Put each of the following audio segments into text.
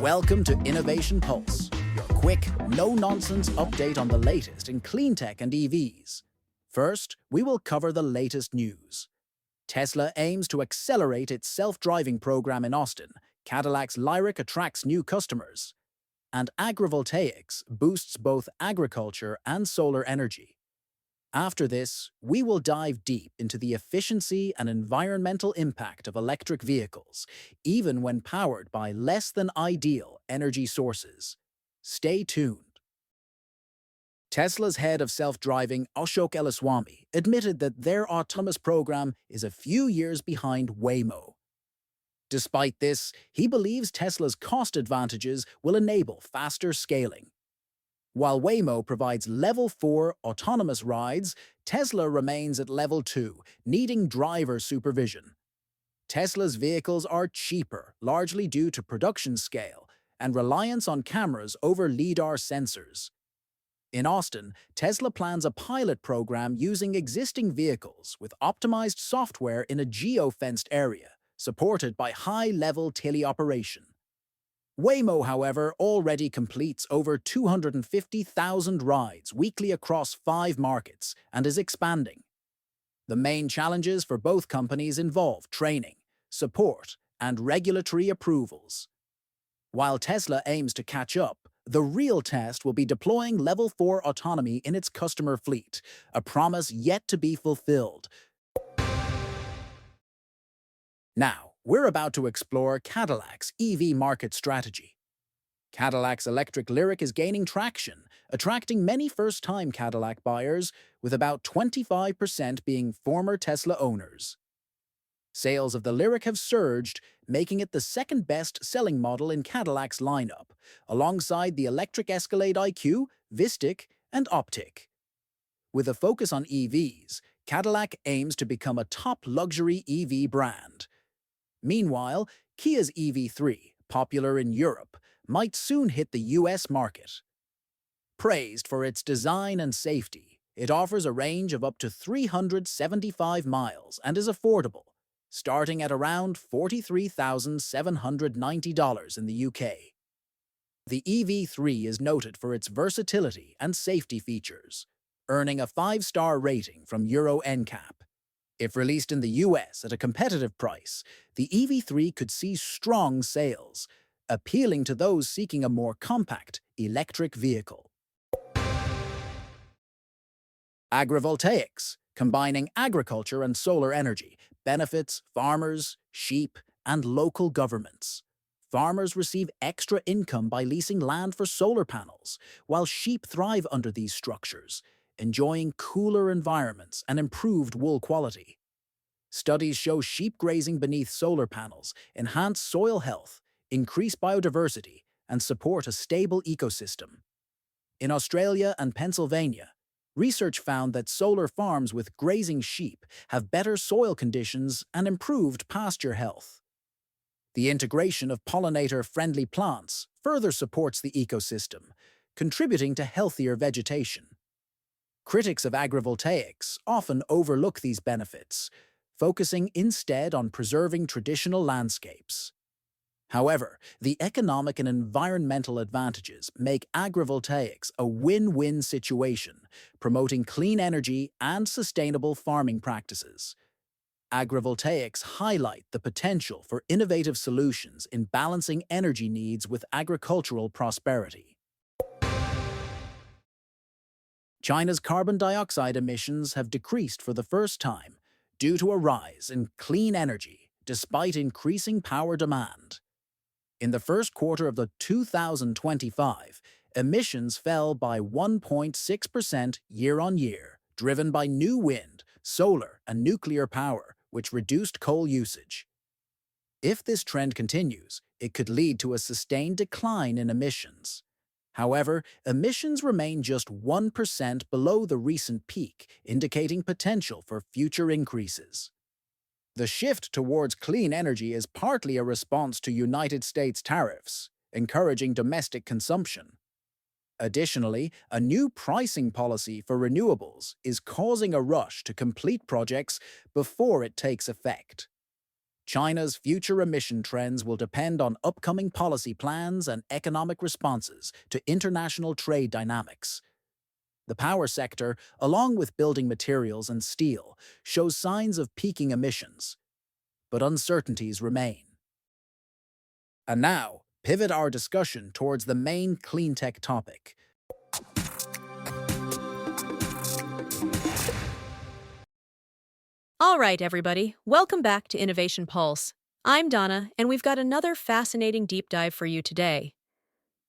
Welcome to Innovation Pulse, your quick, no-nonsense update on the latest in clean tech and EVs. First, we will cover the latest news. Tesla aims to accelerate its self-driving program in Austin, Cadillac's Lyriq attracts new customers, and Agrivoltaics boosts both agriculture and solar energy. After this, we will dive deep into the efficiency and environmental impact of electric vehicles, even when powered by less than ideal energy sources. Stay tuned. Tesla's head of self-driving, Ashok Ellaswamy, admitted that their autonomous program is a few years behind Waymo. Despite this, he believes Tesla's cost advantages will enable faster scaling. While Waymo provides Level 4 autonomous rides, Tesla remains at Level 2, needing driver supervision. Tesla's vehicles are cheaper, largely due to production scale and reliance on cameras over LiDAR sensors. In Austin, Tesla plans a pilot program using existing vehicles with optimized software in a geo-fenced area, supported by high-level teleoperation. Waymo, however, already completes over 250,000 rides weekly across 5 markets and is expanding. The main challenges for both companies involve training, support, and regulatory approvals. While Tesla aims to catch up, the real test will be deploying Level 4 autonomy in its customer fleet, a promise yet to be fulfilled. Now, we're about to explore Cadillac's EV market strategy. Cadillac's electric Lyriq is gaining traction, attracting many first-time Cadillac buyers, with about 25% being former Tesla owners. Sales of the Lyriq have surged, making it the second best-selling model in Cadillac's lineup, alongside the electric Escalade IQ, Vistic, and Optiq. With a focus on EVs, Cadillac aims to become a top luxury EV brand. Meanwhile, Kia's EV3, popular in Europe, might soon hit the US market. Praised for its design and safety, it offers a range of up to 375 miles and is affordable, starting at around $43,790 in the UK. The EV3 is noted for its versatility and safety features, earning a 5-star rating from Euro NCAP. If released in the US at a competitive price, the EV3 could see strong sales, appealing to those seeking a more compact electric vehicle. Agrivoltaics, combining agriculture and solar energy, benefits farmers, sheep, and local governments. Farmers receive extra income by leasing land for solar panels, while sheep thrive under these structures, enjoying cooler environments and improved wool quality. Studies show sheep grazing beneath solar panels enhance soil health, increase biodiversity, and support a stable ecosystem. In Australia and Pennsylvania, research found that solar farms with grazing sheep have better soil conditions and improved pasture health. The integration of pollinator-friendly plants further supports the ecosystem, contributing to healthier vegetation. Critics of agrivoltaics often overlook these benefits, focusing instead on preserving traditional landscapes. However, the economic and environmental advantages make agrivoltaics a win-win situation, promoting clean energy and sustainable farming practices. Agrivoltaics highlight the potential for innovative solutions in balancing energy needs with agricultural prosperity. China's carbon dioxide emissions have decreased for the first time due to a rise in clean energy despite increasing power demand. In the first quarter of 2025, emissions fell by 1.6% year-on-year, driven by new wind, solar, and nuclear power, which reduced coal usage. If this trend continues, it could lead to a sustained decline in emissions. However, emissions remain just 1% below the recent peak, indicating potential for future increases. The shift towards clean energy is partly a response to United States tariffs, encouraging domestic consumption. Additionally, a new pricing policy for renewables is causing a rush to complete projects before it takes effect. China's future emission trends will depend on upcoming policy plans and economic responses to international trade dynamics. The power sector, along with building materials and steel, shows signs of peaking emissions, but uncertainties remain. And now, pivot our discussion towards the main clean tech topic. All right, everybody, welcome back to Innovation Pulse. I'm Donna, and we've got another fascinating deep dive for you today.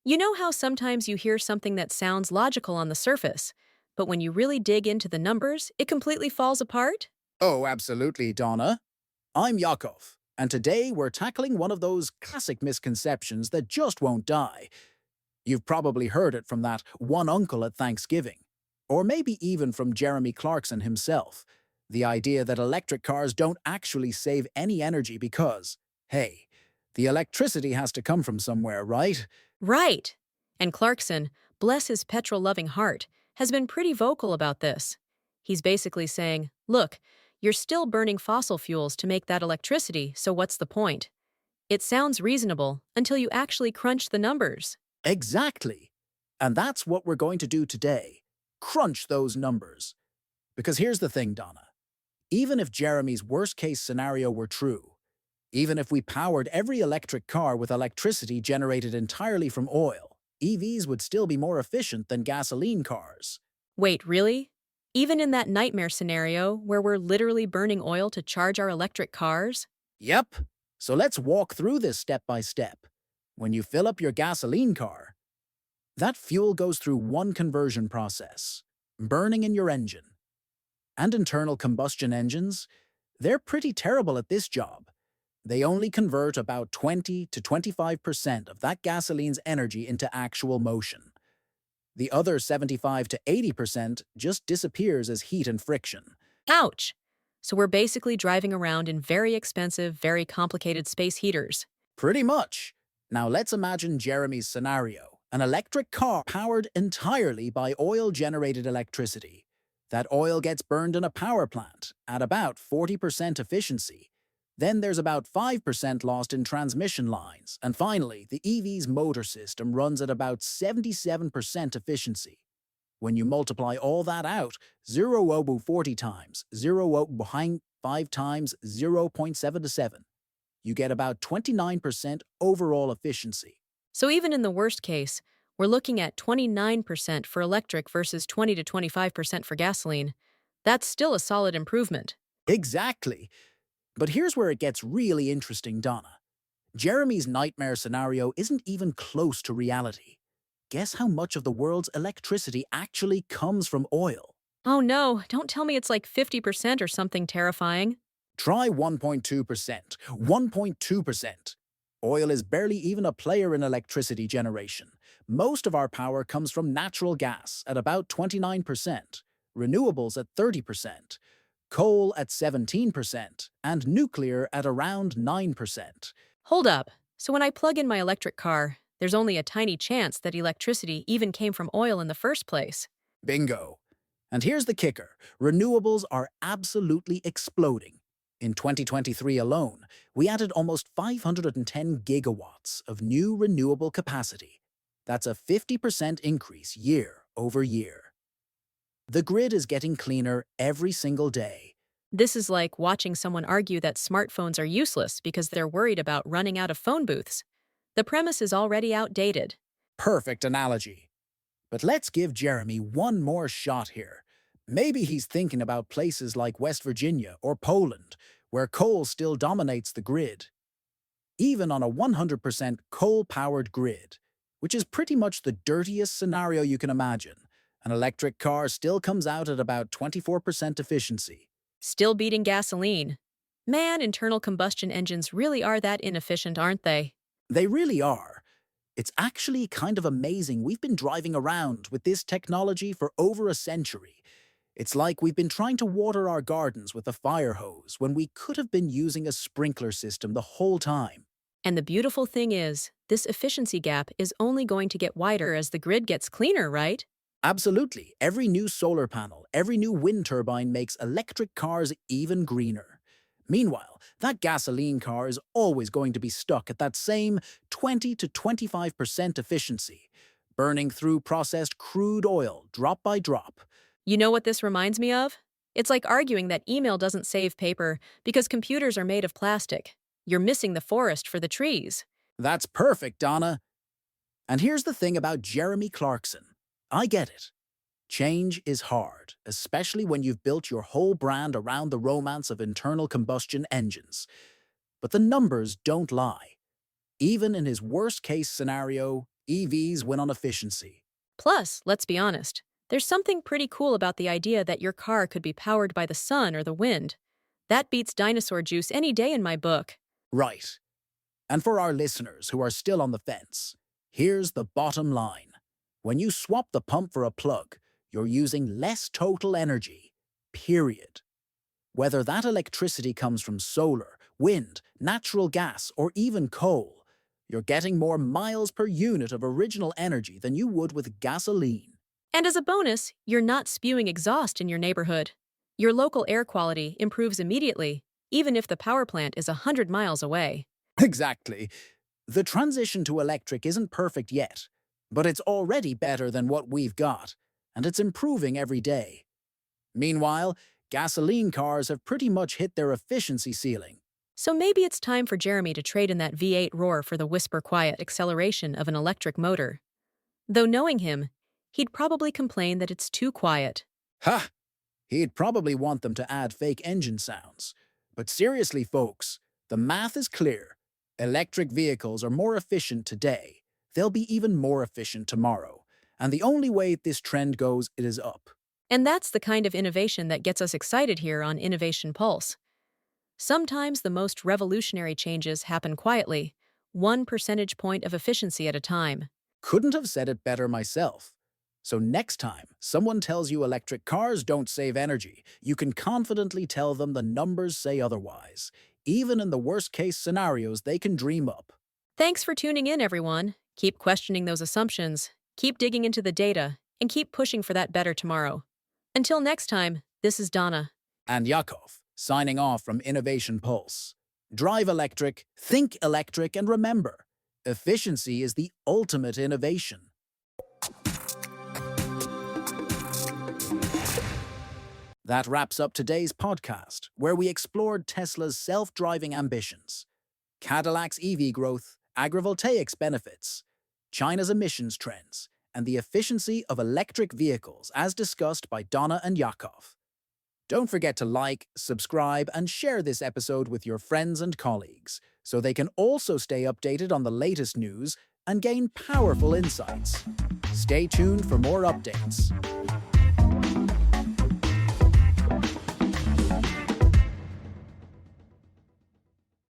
You know how sometimes you hear something that sounds logical on the surface, but when you really dig into the numbers, it completely falls apart? Oh, absolutely, Donna. I'm Yakov, and today we're tackling one of those classic misconceptions that just won't die. You've probably heard it from that one uncle at Thanksgiving, or maybe even from Jeremy Clarkson himself. The idea that electric cars don't actually save any energy because, hey, the electricity has to come from somewhere, right? Right. And Clarkson, bless his petrol-loving heart, has been pretty vocal about this. He's basically saying, look, you're still burning fossil fuels to make that electricity, so what's the point? It sounds reasonable until you actually crunch the numbers. Exactly. And that's what we're going to do today. Crunch those numbers. Because here's the thing, Donna. Even if Jeremy's worst-case scenario were true, even if we powered every electric car with electricity generated entirely from oil, EVs would still be more efficient than gasoline cars. Wait, really? Even in that nightmare scenario where we're literally burning oil to charge our electric cars? Yep. So let's walk through this step by step. When you fill up your gasoline car, that fuel goes through one conversion process, burning in your engine. And internal combustion engines, they're pretty terrible at this job. They only convert about 20 to 25% of that gasoline's energy into actual motion. The other 75 to 80% just disappears as heat and friction. Ouch! So we're basically driving around in very expensive, very complicated space heaters. Pretty much. Now let's imagine Jeremy's scenario. An electric car powered entirely by oil-generated electricity. That oil gets burned in a power plant at about 40% efficiency. Then there's about 5% lost in transmission lines. And finally, the EV's motor system runs at about 77% efficiency. When you multiply all that out, 0 over 40 times, 0 over behind 5 times 0.77, you get about 29% overall efficiency. So even in the worst case, we're looking at 29% for electric versus 20 to 25% for gasoline. That's still a solid improvement. Exactly. But here's where it gets really interesting, Donna. Jeremy's nightmare scenario isn't even close to reality. Guess how much of the world's electricity actually comes from oil? Oh no, don't tell me it's like 50% or something terrifying. Try 1.2%. 1.2%. Oil is barely even a player in electricity generation. Most of our power comes from natural gas at about 29%, renewables at 30%, coal at 17%, and nuclear at around 9%. Hold up. So when I plug in my electric car, there's only a tiny chance that electricity even came from oil in the first place. Bingo. And here's the kicker. Renewables are absolutely exploding. In 2023 alone, we added almost 510 gigawatts of new renewable capacity. That's a 50% increase year over year. The grid is getting cleaner every single day. This is like watching someone argue that smartphones are useless because they're worried about running out of phone booths. The premise is already outdated. Perfect analogy. But let's give Jeremy one more shot here. Maybe he's thinking about places like West Virginia or Poland, where coal still dominates the grid. Even on a 100% coal-powered grid, which is pretty much the dirtiest scenario you can imagine, an electric car still comes out at about 24% efficiency. Still beating gasoline. Man, internal combustion engines really are that inefficient, aren't they? They really are. It's actually kind of amazing we've been driving around with this technology for over a century. It's like we've been trying to water our gardens with a fire hose when we could have been using a sprinkler system the whole time. And the beautiful thing is, this efficiency gap is only going to get wider as the grid gets cleaner, right? Absolutely. Every new solar panel, every new wind turbine makes electric cars even greener. Meanwhile, that gasoline car is always going to be stuck at that same 20 to 25% efficiency, burning through processed crude oil drop by drop. You know what this reminds me of? It's like arguing that email doesn't save paper because computers are made of plastic. You're missing the forest for the trees. That's perfect, Donna. And here's the thing about Jeremy Clarkson. I get it. Change is hard, especially when you've built your whole brand around the romance of internal combustion engines. But the numbers don't lie. Even in his worst-case scenario, EVs win on efficiency. Plus, let's be honest, there's something pretty cool about the idea that your car could be powered by the sun or the wind. That beats dinosaur juice any day in my book. Right. And for our listeners who are still on the fence, here's the bottom line. When you swap the pump for a plug, you're using less total energy. Period. Whether that electricity comes from solar, wind, natural gas, or even coal, you're getting more miles per unit of original energy than you would with gasoline. And as a bonus, you're not spewing exhaust in your neighborhood. Your local air quality improves immediately, even if the power plant is 100 miles away. Exactly. The transition to electric isn't perfect yet, but it's already better than what we've got, and it's improving every day. Meanwhile, gasoline cars have pretty much hit their efficiency ceiling. So maybe it's time for Jeremy to trade in that V8 roar for the whisper-quiet acceleration of an electric motor. Though knowing him, he'd probably complain that it's too quiet. Ha! He'd probably want them to add fake engine sounds. But seriously, folks, the math is clear. Electric vehicles are more efficient today. They'll be even more efficient tomorrow. And the only way this trend goes, it is up. And that's the kind of innovation that gets us excited here on Innovation Pulse. Sometimes the most revolutionary changes happen quietly, 1 percentage point of efficiency at a time. Couldn't have said it better myself. So next time someone tells you electric cars don't save energy, you can confidently tell them the numbers say otherwise. Even in the worst-case scenarios they can dream up. Thanks for tuning in, everyone. Keep questioning those assumptions, keep digging into the data, and keep pushing for that better tomorrow. Until next time, this is Donna. And Yakov, signing off from Innovation Pulse. Drive electric, think electric, and remember, efficiency is the ultimate innovation. That wraps up today's podcast, where we explored Tesla's self-driving ambitions, Cadillac's EV growth, agrivoltaics benefits, China's emissions trends, and the efficiency of electric vehicles as discussed by Donna and Yakov. Don't forget to like, subscribe, and share this episode with your friends and colleagues so they can also stay updated on the latest news and gain powerful insights. Stay tuned for more updates.